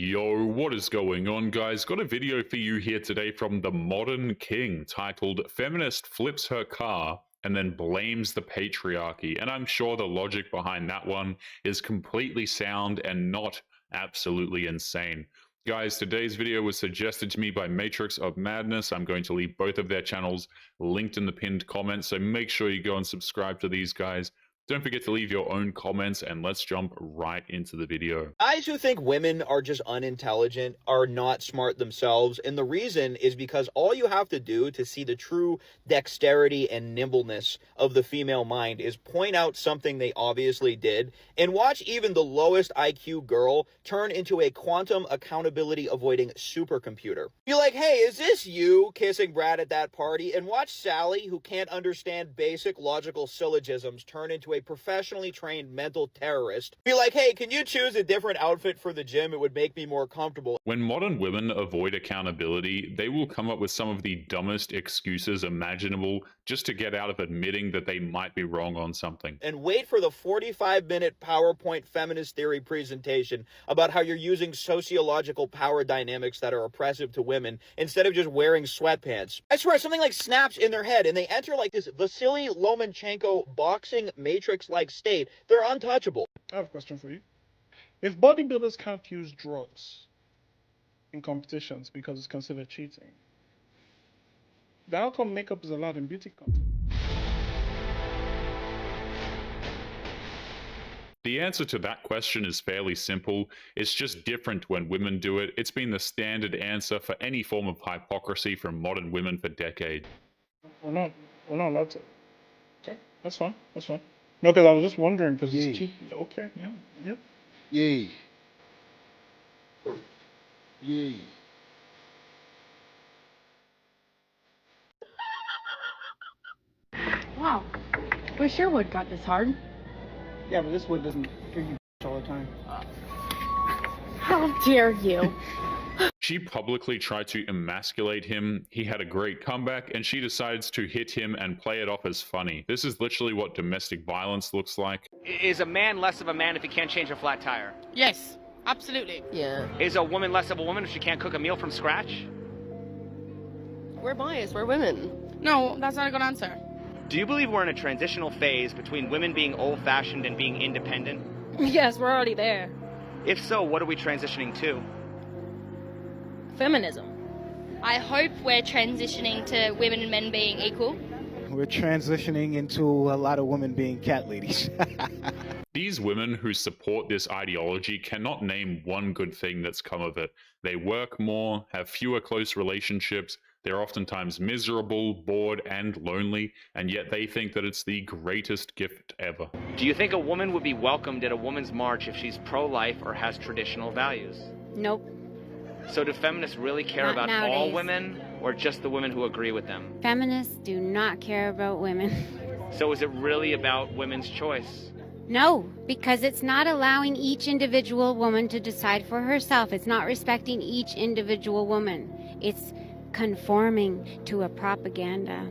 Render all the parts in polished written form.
Yo, what is going on, guys? Got a video for you here today from the Modern King titled Feminist Flips Her Car and then blames the patriarchy. And I'm sure the logic behind that one is completely sound and not absolutely insane. Guys, today's video was suggested to me by Matrix of Madness. I'm going to leave both of their channels linked in the pinned comment, so make sure you go and subscribe to these guys. Don't forget to leave your own comments, and let's jump right into the video. Guys who think women are just unintelligent are not smart themselves, and the reason is because all you have to do to see the true dexterity and nimbleness of the female mind is point out something they obviously did, and watch even the lowest IQ girl turn into a quantum accountability avoiding supercomputer. Be like, hey, is this you kissing Brad at that party? And watch Sally, who can't understand basic logical syllogisms, turn into a professionally trained mental terrorist. Be like, hey, can you choose a different outfit for the gym? It would make me more comfortable. When modern women avoid accountability, they will come up with some of the dumbest excuses imaginable just to get out of admitting that they might be wrong on something. And wait for the 45-minute PowerPoint feminist theory presentation about how you're using sociological power dynamics that are oppressive to women instead of just wearing sweatpants. I swear, something like snaps in their head and they enter like this Vasily Lomachenko boxing matrix-like state. They're untouchable. I have a question for you. If bodybuilders can't use drugs in competitions because it's considered cheating, then how come makeup is allowed in beauty contests? The answer to that question is fairly simple. It's just different when women do it. It's been the standard answer for any form of hypocrisy from modern women for decades. We're not allowed to. Okay, that's fine. That's fine. No, because I was just wondering because it's cheap. Okay, yeah, yep. Yay. Yay. Wow, wish your wood got this hard. Yeah, but this wood doesn't give you all the time. How dare you? She publicly tried to emasculate him. He had a great comeback, and she decides to hit him and play it off as funny. This is literally what domestic violence looks like. Is a man less of a man if he can't change a flat tire? Yes, absolutely. Yeah. Is a woman less of a woman if she can't cook a meal from scratch? We're biased. We're women. No, that's not a good answer. Do you believe we're in a transitional phase between women being old-fashioned and being independent? Yes, we're already there. If so, what are we transitioning to? Feminism. I hope we're transitioning to women and men being equal. We're transitioning into a lot of women being cat ladies. These women who support this ideology cannot name one good thing that's come of it. They work more, have fewer close relationships, they're oftentimes miserable, bored, and lonely, and yet they think that it's the greatest gift ever. Do you think a woman would be welcomed at a woman's march if she's pro-life or has traditional values? Nope. So do feminists really care Not about nowadays. all women, or just the women who agree with them? Feminists do not care about women. So is it really about women's choice? No, because it's not allowing each individual woman to decide for herself. It's not respecting each individual woman. It's conforming to a propaganda.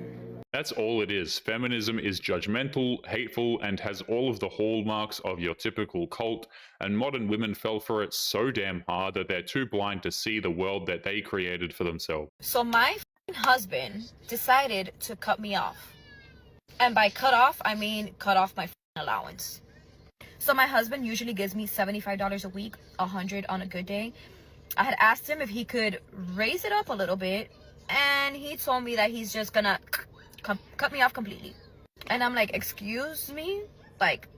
That's all it is. Feminism is judgmental, hateful, and has all of the hallmarks of your typical cult, and modern women fell for it so damn hard that they're too blind to see the world that they created for themselves. So my husband decided to cut me off. And by cut off, I mean cut off my allowance. So my husband usually gives me $75 a week, $100 on a good day. I had asked him if he could raise it up a little bit, and he told me that he's just gonna cut me off completely. And I'm like, excuse me? Like,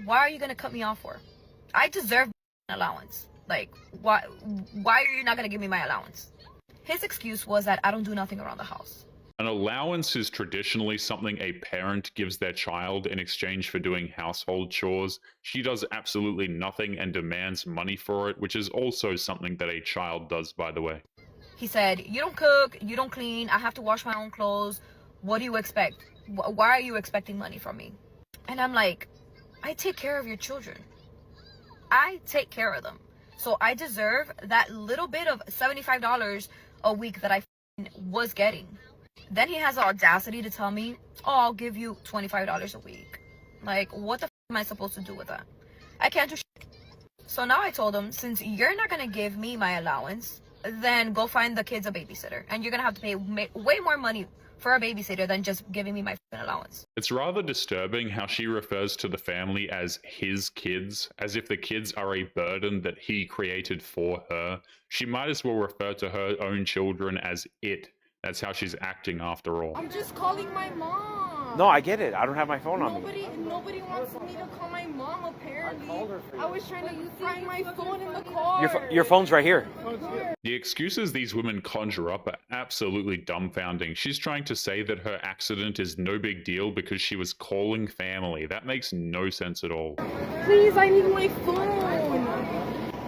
why are you gonna cut me off for? I deserve allowance. Like, why are you not gonna give me my allowance? His excuse was that I don't do nothing around the house. An allowance is traditionally something a parent gives their child in exchange for doing household chores. She does absolutely nothing and demands money for it, which is also something that a child does, by the way. He said, you don't cook, you don't clean, I have to wash my own clothes. What do you expect? Why are you expecting money from me? And I'm like, I take care of your children. I take care of them. So I deserve that little bit of $75 a week that I was getting. Then he has the audacity to tell me, oh, I'll give you $25 a week. Like, what the am I supposed to do with that? I can't do shit. So now I told him, since you're not gonna give me my allowance, then go find the kids a babysitter, and you're gonna have to pay way more money for a babysitter than just giving me my allowance. It's rather disturbing how she refers to the family as his kids, as if the kids are a burden that he created for her. She might as well refer to her own children as it. That's how she's acting after all. I'm just calling my mom. No, I get it. I don't have my phone on me. Nobody wants me to call my mom, apparently. I was trying to find my phone in the car. Your phone's right here. The excuses these women conjure up are absolutely dumbfounding. She's trying to say that her accident is no big deal because she was calling family. That makes no sense at all. Please, I need my phone.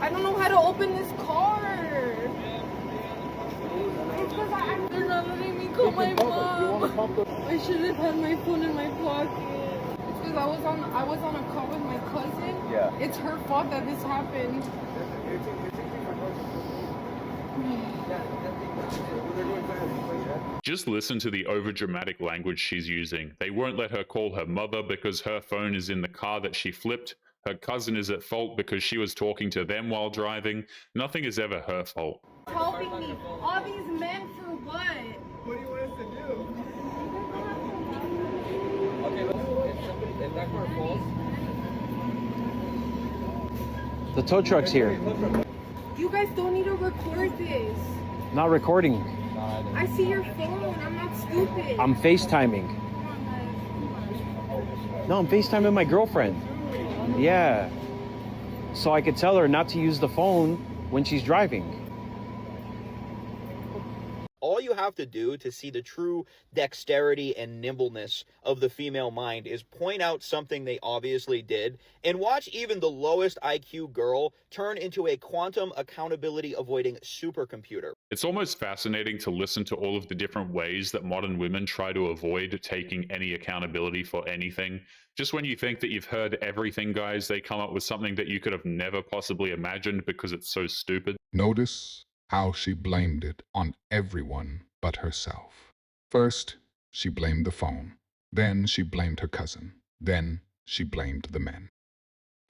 I don't know how to open this car. It's because they're not letting me call my mom. I should have had my phone in my pocket. It's because I was on a call with my cousin. Yeah. It's her fault that this happened. Just listen to the overdramatic language she's using. They won't let her call her mother because her phone is in the car that she flipped. Her cousin is at fault because she was talking to them while driving. Nothing is ever her fault. Helping me. All these men for what? What do you want us to do? Okay, if that car falls. The tow truck's here. You guys don't need to record this. Not recording. I see your phone. I'm not stupid. I'm FaceTiming. No, I'm FaceTiming my girlfriend. Yeah. So I could tell her not to use the phone when she's driving. All you have to do to see the true dexterity and nimbleness of the female mind is point out something they obviously did and watch even the lowest IQ girl turn into a quantum accountability avoiding supercomputer. It's almost fascinating to listen to all of the different ways that modern women try to avoid taking any accountability for anything. Just when you think that you've heard everything, guys, they come up with something that you could have never possibly imagined because it's so stupid. Notice how she blamed it on everyone but herself. First, she blamed the phone. Then she blamed her cousin. Then she blamed the men.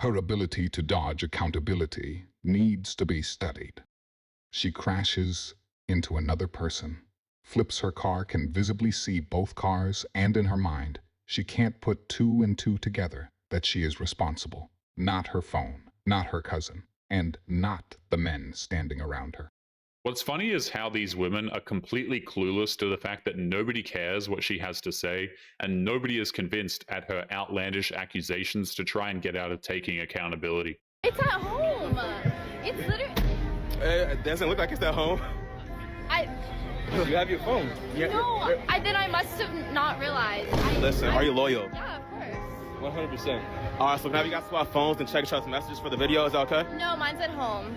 Her ability to dodge accountability needs to be studied. She crashes into another person. Flips her car, can visibly see both cars, and in her mind, she can't put two and two together that she is responsible. Not her phone, not her cousin, and not the men standing around her. What's funny is how these women are completely clueless to the fact that nobody cares what she has to say, and nobody is convinced at her outlandish accusations to try and get out of taking accountability. It's at home. It's literally... It doesn't look like it's at home. You have your phone. No, then I must have not realized. Listen, are you loyal? Yeah, of course. 100%. Alright, so now you guys swap phones and check each other's messages for the video, is that okay? No, mine's at home.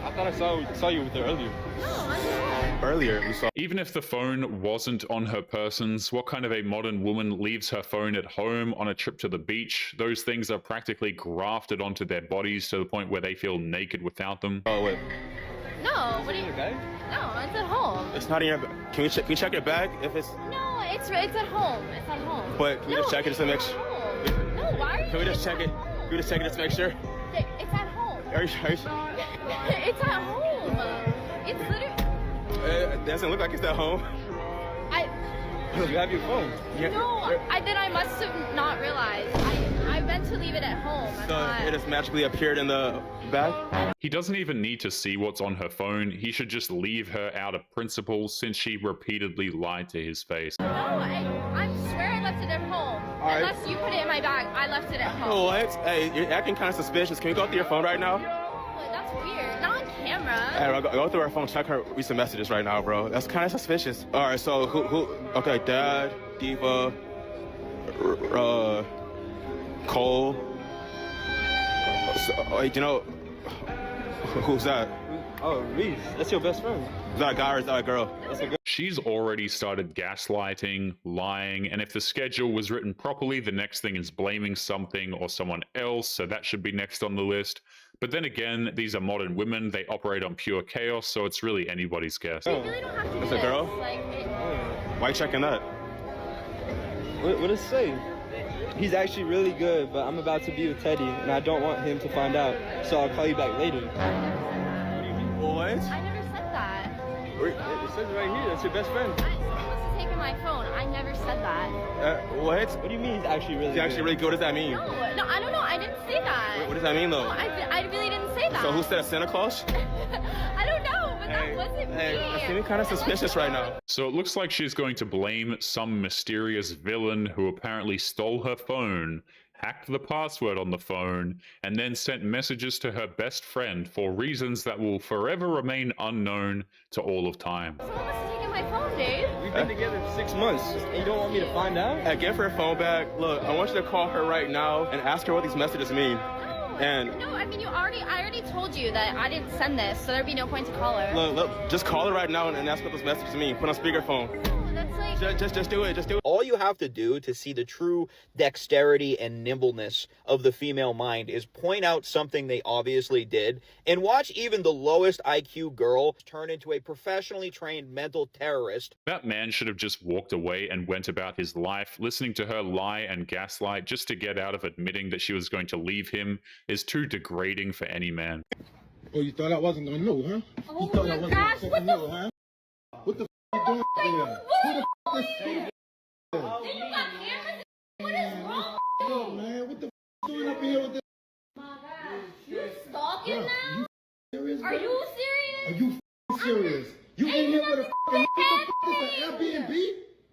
I thought I saw you with her earlier. No, mine's at home. Earlier, we saw... Even if the phone wasn't on her persons, what kind of a modern woman leaves her phone at home on a trip to the beach? Those things are practically grafted onto their bodies to the point where they feel naked without them. Oh, wait. No, what do you... Okay. No, mine's at home. It's not in your... Can we check your bag if it's... No, it's at home. It's at home. But can we just check it just to make sure? No, why are you... Can we just check it? Can we just check it just to make sure? It's at home. Are you sure? It's at home. It's literally... It doesn't look like it's at home. You have your phone. No, then I must have not realized. I meant to leave it at home. It just magically appeared in the bag? He doesn't even need to see what's on her phone. He should just leave her out of principle since she repeatedly lied to his face. No, I swear I left it at home. Unless you put it in my bag, I left it at home. What? Hey, you're acting kind of suspicious. Can we go through your phone right now? No, that's weird. Not on camera. Hey, go through her phone, check her recent messages right now, bro. That's kind of suspicious. All right, so who? Okay, Dad, Diva, Cole. So, you know, who's that? Oh, Reese. That's your best friend. Is that a guy or is that a girl? That's a girl. She's already started gaslighting, lying, and if the schedule was written properly, the next thing is blaming something or someone else, so that should be next on the list. But then again, these are modern women, they operate on pure chaos, so it's really anybody's guess. You really don't have to It's a girl? Like, Why are you checking that? What does it say? He's actually really good, but I'm about to be with Teddy, and I don't want him to find out, so I'll call you back later. What? I never said that. It says right here, that's your best friend. Someone's taking my phone. I never said that. What? What do you mean he's actually really good? He's actually really good. What does that mean? No, I don't know. I didn't say that. What does that mean, though? No, I really didn't say that. So who said Santa Claus? I don't know, but that wasn't me. I'm feeling kind of suspicious right now. So it looks like she's going to blame some mysterious villain who apparently stole her phone, hacked the password on the phone, and then sent messages to her best friend for reasons that will forever remain unknown to all of time. Someone must have taken my phone, Dave. We've been together for 6 months, and you don't want me to find out? Hey, give her phone back. Look, I want you to call her right now and ask her what these messages mean. No, I mean, I already told you that I didn't send this, so there'd be no point to call her. Look, just call her right now and ask what those messages mean. Put on speakerphone. That's like... Just do it, just do it. All you have to do to see the true dexterity and nimbleness of the female mind is point out something they obviously did and watch even the lowest IQ girl turn into a professionally trained mental terrorist. That man should have just walked away and went about his life. Listening to her lie and gaslight just to get out of admitting that she was going to leave him is too degrading for any man. Oh, you thought I wasn't gonna know, huh? Oh You thought my I wasn't gosh, gonna what know, the huh? What the you doing there? Who the is Then you got cameras? What is wrong? Yo, man, what the you doing up here with this? Oh my gosh, you stalking Bro, now? you serious? Are you serious? Are you serious? You in here with a what the this an Airbnb?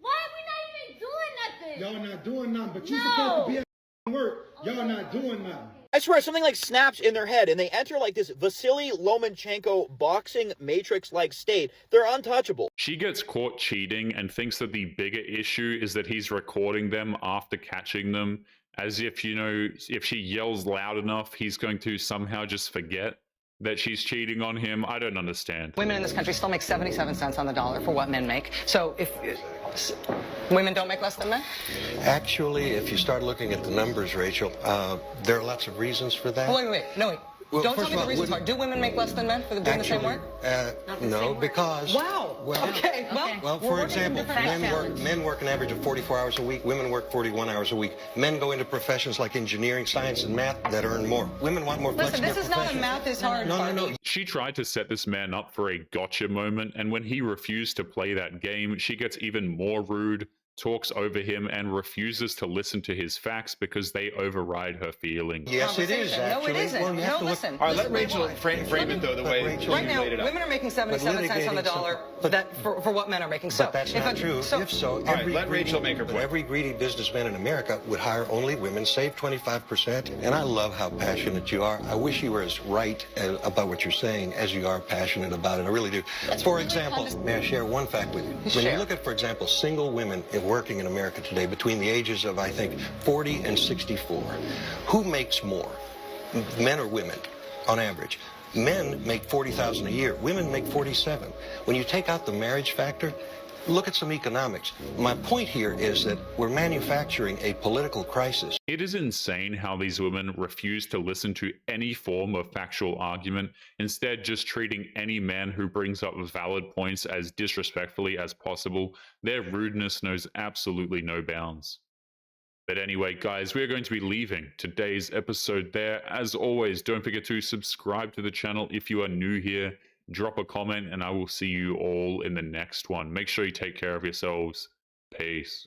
Why are we not even doing nothing? Y'all not doing nothing, but you supposed to be at work. Y'all not doing nothing. I swear, something like snaps in their head, and they enter like this Vasily Lomachenko boxing matrix-like state. They're untouchable. She gets caught cheating and thinks that the bigger issue is that he's recording them after catching them, as if, you know, if she yells loud enough, he's going to somehow just forget that she's cheating on him. I don't understand. Women in this country still make 77 cents on the dollar for what men make. So if women don't make less than men? Actually, if you start looking at the numbers, Rachel, there are lots of reasons for that. Wait. Well, Don't tell first me of the all, reasons are. Do women make less than men for doing the same work? No, because... Wow. Well, okay. Well, for example, men work an average of 44 hours a week. Women work 41 hours a week. Men go into professions like engineering, science, and math that earn more. Women want more flexible Listen, this is not a math is hard. No. She tried to set this man up for a gotcha moment, and when he refused to play that game, she gets even more rude, talks over him, and refuses to listen to his facts because they override her feelings. Yes, it is, actually. No, it isn't. Well, you have to look- listen. All right, let Rachel frame it, though, the way Rachel, Right you now, laid it out. women are making 77 cents on the dollar for what men are making. So But that's not true. If so, let Rachel make her point. Every greedy businessman in America would hire only women, save 25%. And I love how passionate you are. I wish you were as right about what you're saying as you are passionate about it. I really do. For example, may I share one fact with you? When you look at, for example, single women working in America today between the ages of, I think, 40 and 64, who makes more, men or women, on average? Men make $40,000 a year. Women make 47. When you take out the marriage factor, look at some economics. My point here is that we're manufacturing a political crisis. It is insane how these women refuse to listen to any form of factual argument, instead just treating any man who brings up valid points as disrespectfully as possible. Their rudeness knows absolutely no bounds. But anyway, guys, we're going to be leaving today's episode there. As always, don't forget to subscribe to the channel if you are new here. Drop a comment, and I will see you all in the next one. Make sure you take care of yourselves. Peace.